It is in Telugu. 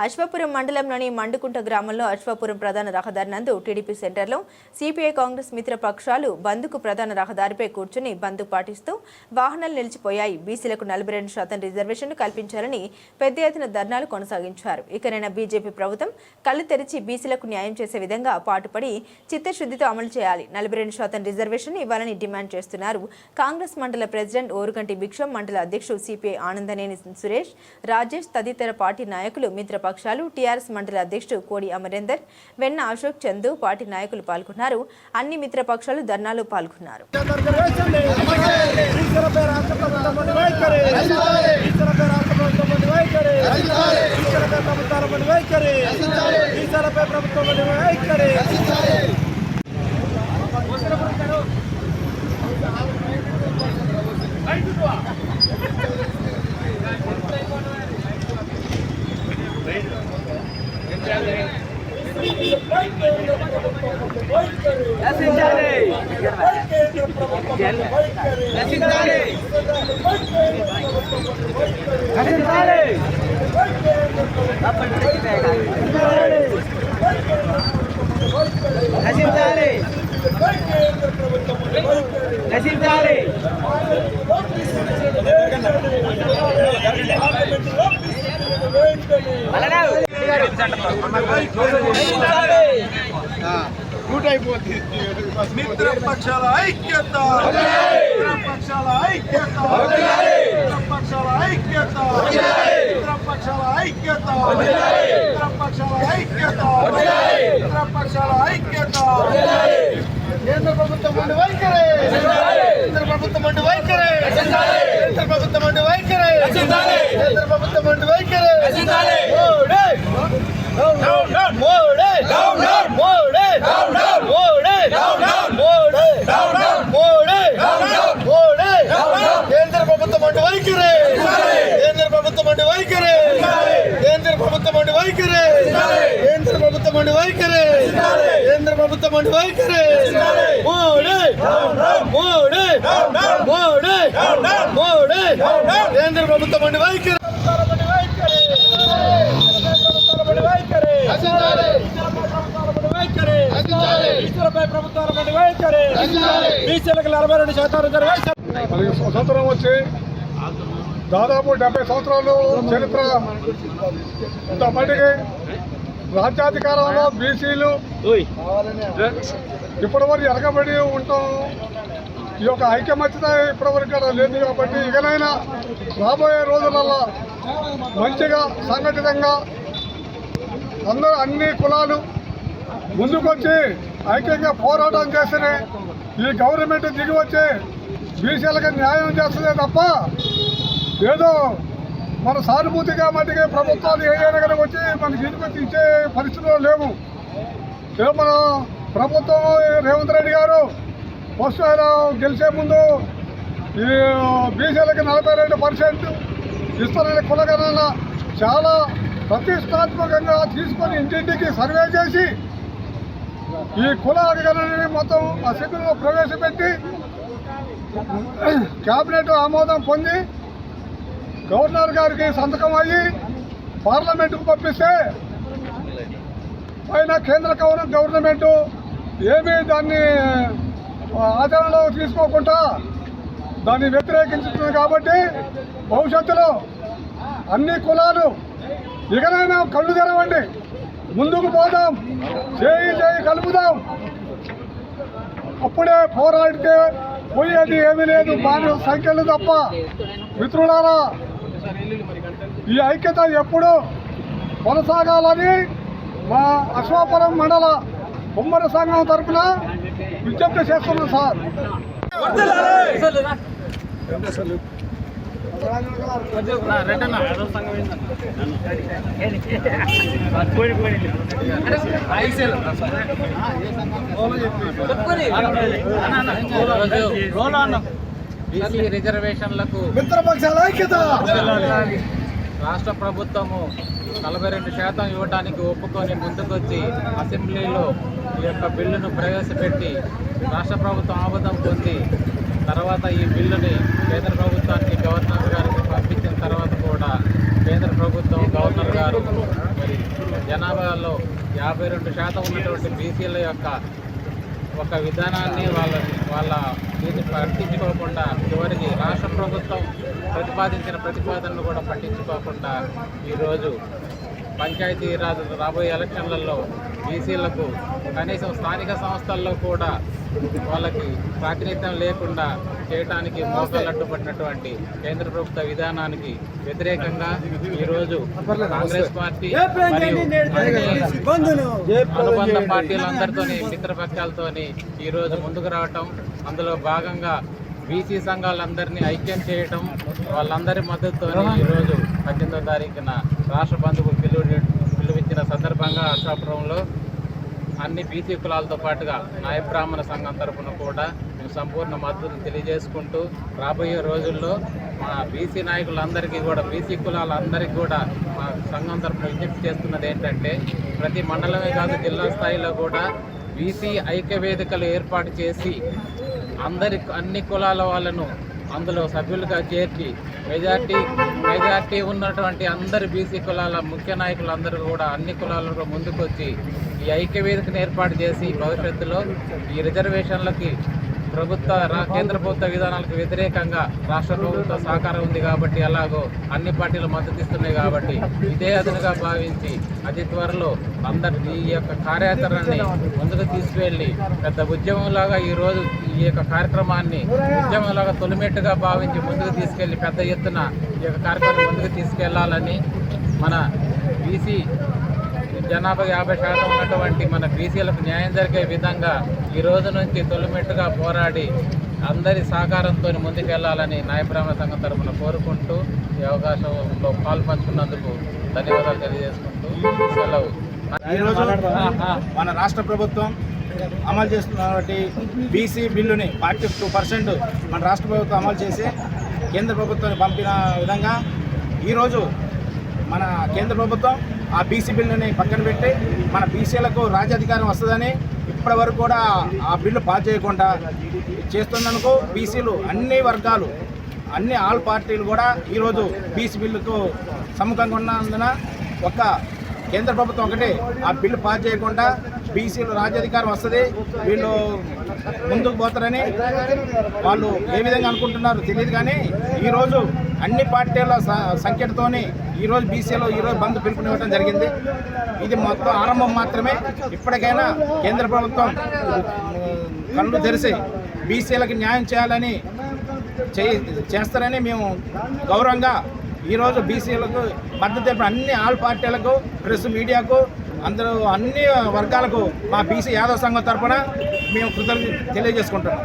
అశ్వాపురం మండలంలోని మండుకుంట గ్రామంలో అశ్వాపురం ప్రధాన రహదారి నందు టీడీపీ సెంటర్లో సిపిఐ కాంగ్రెస్ మిత్ర పక్షాలు బంద్కు ప్రధాన రహదారిపై కూర్చుని బంద్ పాటిస్తూ వాహనాలు నిలిచిపోయాయి. బీసీలకు 42% రిజర్వేషన్లు కల్పించాలని పెద్ద ఎత్తున ధర్నాలు కొనసాగించారు. ఇకనైనా బీజేపీ ప్రభుత్వం కళ్లు తెరిచి బీసీలకు న్యాయం చేసే విధంగా పాటుపడి చిత్తశుద్ధితో అమలు చేయాలి. 42% రిజర్వేషన్ ఇవ్వాలని డిమాండ్ చేస్తున్నారు. కాంగ్రెస్ మండల ప్రెసిడెంట్ ఓరుగంటి భిక్షం, మండల అధ్యక్షుడు సిపిఐ ఆనందనేని సురేష్, రాజేష్ తదితర పార్టీ నాయకులు మిత్ర పక్షాలు టీఆర్ఎస్ మండల అధ్యక్షుడు కోడి అమరేందర్, వెన్న అశోక్, చందు పార్టీ నాయకులు పాల్గొన్నారు. అన్ని మిత్ర పక్షాలు ధర్నాలో పాల్గొన్నారు. మిత్ర పక్షాల ఐక్యత, మిత్ర పక్షాల ఐక్యత, మిత్ర పక్షాల ఐక్యత, మిత్ర పక్షాల ఐక్యత, మిత్ర పక్షాల ఐక్యత, మిత్ర పక్షాల ఐక్యత. కేంద్ర ప్రభుత్వం అండి వైఖరి, కేంద్ర ప్రభుత్వం అండి వైఖరి, కేంద్ర ప్రభుత్వం అండి వైఖరి, కేంద్ర ప్రభుత్వం అండి వైఖరి. కేంద్ర ప్రభుత్వం అండి వైఖరి, కేంద్ర ప్రభుత్వం అండి వైఖరి, కేంద్ర ప్రభుత్వం అండి వైఖరి, కేంద్ర ప్రభుత్వం అండి వైఖరి, కేంద్ర ప్రభుత్వం అండి వైఖరి. మోడీ మోడీ మోడీ మోడీ కేంద్ర ప్రభుత్వం అండి వైఖరి. స్వతంత్రం వచ్చి దాదాపు 70 సంవత్సరాలు చరిత్ర మటుకి రాజ్యాధికారంలో బీసీలు ఇప్పటివరకు ఎరగబడి ఉంటాం. ఈ యొక్క ఐక్యమత్యత ఇప్పటివరకు లేదు కాబట్టి ఇకనైనా రాబోయే రోజులలో మంచిగా సంఘటితంగా అందరూ అన్ని కులాలు ముందుకొచ్చి ఐక్యంగా పోరాటం చేస్తేనే ఈ గవర్నమెంట్ దిగి వచ్చి బీసీలకు న్యాయం చేస్తుందే తప్ప ఏదో మన సానుభూతిగా మట్టికి ప్రభుత్వాలు ఏదైనా కనుక వచ్చి మనకి ఇంటికి ఇచ్చే పరిస్థితుల్లో లేవు. ఏదో మన ప్రభుత్వం రేవంత్ రెడ్డి గారు ఫస్ట్ ఆయన గెలిచే ముందు ఈ బీసీలకు 42% ఇస్తారనే కులగణన చాలా ప్రతిష్టాత్మకంగా తీసుకొని ఇంటింటికి సర్వే చేసి ఈ కుల గణనని మొత్తం అసెంబ్లీలో ప్రవేశపెట్టి క్యాబినెట్ ఆమోదం పొంది గవర్నర్ గారికి సంతకం అయ్యి పార్లమెంటుకు పంపిస్తే పైన కేంద్ర గవర్నమెంటు ఏమీ దాన్ని ఆచరణలో తీసుకోకుండా దాన్ని వ్యతిరేకించుతుంది. కాబట్టి భవిష్యత్తులో అన్ని కులాలు ఇకనైనా కళ్ళు తెరవండి, ముందుకు పోదాం, చేయి కలుపుదాం. అప్పుడే పోరాడితే పోయేది ఏమీ లేదు, బాగా సంఖ్యలు తప్ప. మిత్రులారా, ఈ ఐక్యత ఎప్పుడు కొనసాగాలని మా అశ్వాపురం మండల ఉమ్మడి సంఘం తరఫున విజ్ఞప్తి చేస్తున్నాం సార్. బీసీ రిజర్వేషన్లకు మిత్రపక్షాల ఐక్యత. రాష్ట్ర ప్రభుత్వము 42% ఇవ్వడానికి ఒప్పుకొని ముందుకొచ్చి అసెంబ్లీలో ఈ యొక్క బిల్లును ప్రవేశపెట్టి రాష్ట్ర ప్రభుత్వం ఆమోదం పొంది తర్వాత ఈ బిల్లుని కేంద్ర ప్రభుత్వానికి గవర్నర్ గారికి పంపించిన తర్వాత కూడా కేంద్ర ప్రభుత్వం గవర్నర్ గారు మరి జనాభాలో 52% ఉన్నటువంటి బీసీల యొక్క ఒక విధానాన్ని వాళ్ళ దీన్ని పట్టించుకోకుండా చివరికి రాష్ట్ర ప్రభుత్వం ప్రతిపాదించిన ప్రతిపాదనలు కూడా పట్టించుకోకుండా ఈరోజు పంచాయతీరాజ్ రాబోయే ఎలక్షన్లలో బీసీలకు కనీసం స్థానిక సంస్థల్లో కూడా వాళ్ళకి ప్రాతినిధ్యం లేకుండా చేయడానికి మోకాలడ్డుపడినటువంటి కేంద్ర ప్రభుత్వ విధానానికి వ్యతిరేకంగా ఈరోజు కాంగ్రెస్ పార్టీ మరియు అనుబంధ పార్టీలందరితోని మిత్రపక్షాలతోని ఈరోజు ముందుకు రావటం, అందులో భాగంగా బీసీ సంఘాలందరినీ ఐక్యం చేయటం, వాళ్ళందరి మద్దతుతో ఈరోజు 18వ తారీఖున రాష్ట్ర బంధుకు పిలువిచ్చిన సందర్భంగా అశ్వాపురంలో అన్ని బీసీ కులాలతో పాటుగా నాయ బ్రాహ్మణ సంఘం తరఫున కూడా మేము సంపూర్ణ మద్దతు తెలియజేసుకుంటూ రాబోయే రోజుల్లో మా బీసీ నాయకులందరికీ కూడా బీసీ కులాలందరికీ కూడా మా సంఘం తరఫున విజ్ఞప్తి చేస్తున్నది ఏంటంటే ప్రతి మండలమే కాదు జిల్లా స్థాయిలో కూడా బీసీ ఐక్య వేదికలు ఏర్పాటు చేసి అన్ని కులాల వాళ్ళను అందులో సభ్యులుగా చేర్చి మెజార్టీ ఉన్నటువంటి అందరి బీసీ కులాల ముఖ్య నాయకులందరూ కూడా అన్ని కులాలలో ముందుకొచ్చి ఈ ఐక్య వేదికను ఏర్పాటు చేసి భవిష్యత్తులో ఈ రిజర్వేషన్లకి కేంద్ర ప్రభుత్వ విధానాలకు వ్యతిరేకంగా రాష్ట్ర ప్రభుత్వ సహకారం ఉంది కాబట్టి అలాగో అన్ని పార్టీలు మద్దతు ఇస్తున్నాయి కాబట్టి ఇదే అదునుగా భావించి అతి త్వరలో ఈ యొక్క కార్యాచరణని ముందుకు తీసుకువెళ్ళి పెద్ద ఉద్యమంలాగా ఈరోజు ఈ యొక్క కార్యక్రమాన్ని ఉద్యమంలాగా తొలిమెట్టుగా భావించి ముందుకు తీసుకెళ్లి పెద్ద ఎత్తున ఈ యొక్క కార్యక్రమాన్ని ముందుకు తీసుకెళ్లాలని మన బీసీ జనాభా 50% ఉన్నటువంటి మన బీసీలకు న్యాయం జరిగే విధంగా ఈ రోజు నుంచి తొలిమెట్టుగా పోరాడి అందరి సహకారంతో ముందుకెళ్లాలని నాయ బ్రాహ్మణ సంఘం తరఫున కోరుకుంటూ ఈ అవకాశంలో పాల్పంచుకున్నందుకు ధన్యవాదాలు తెలియజేసుకుంటూ సెలవు. ఈరోజు మన రాష్ట్ర ప్రభుత్వం అమలు చేస్తున్నటువంటి బీసీ బిల్లుని 42% మన రాష్ట్ర ప్రభుత్వం అమలు చేసి కేంద్ర ప్రభుత్వాన్ని పంపిన విధంగా ఈరోజు మన కేంద్ర ప్రభుత్వం ఆ బీసీ బిల్లుని పక్కన పెట్టి మన బీసీలకు రాజ్యాధికారం వస్తుందని ఇప్పటి వరకు కూడా ఆ బిల్లు పాస్ చేయకుండా చేస్తున్నందుకు బీసీలు అన్ని వర్గాలు ఆల్ పార్టీలు కూడా ఈరోజు బీసీ బిల్లుకు సముఖంగా ఉన్నందున ఒక్క కేంద్ర ప్రభుత్వం ఒకటి ఆ బిల్లు పాస్ చేయకుండా బీసీలు రాజ్యాధికారం వస్తుంది, వీళ్ళు ముందుకు పోతారని వాళ్ళు ఏ విధంగా అనుకుంటున్నారో తెలియదు. కానీ ఈరోజు అన్ని పార్టీల సంఖ్యతోని ఈరోజు బీసీలో ఈరోజు బంద్ పిలుపునివ్వడం జరిగింది. ఇది మొత్తం ఆరంభం మాత్రమే. ఇప్పటికైనా కేంద్ర ప్రభుత్వం కళ్ళు తెరిచి బీసీలకు న్యాయం చేయాలని చేస్తారని మేము గౌరవంగా ఈరోజు బీసీలకు మద్దతు అన్ని ఆల్ పార్టీలకు ప్రెస్ మీడియాకు అందరూ అన్ని వర్గాలకు మా బీసీ యాదవ్ సంఘం తరఫున మేము కృతజ్ఞతలు తెలియజేసుకుంటున్నాం.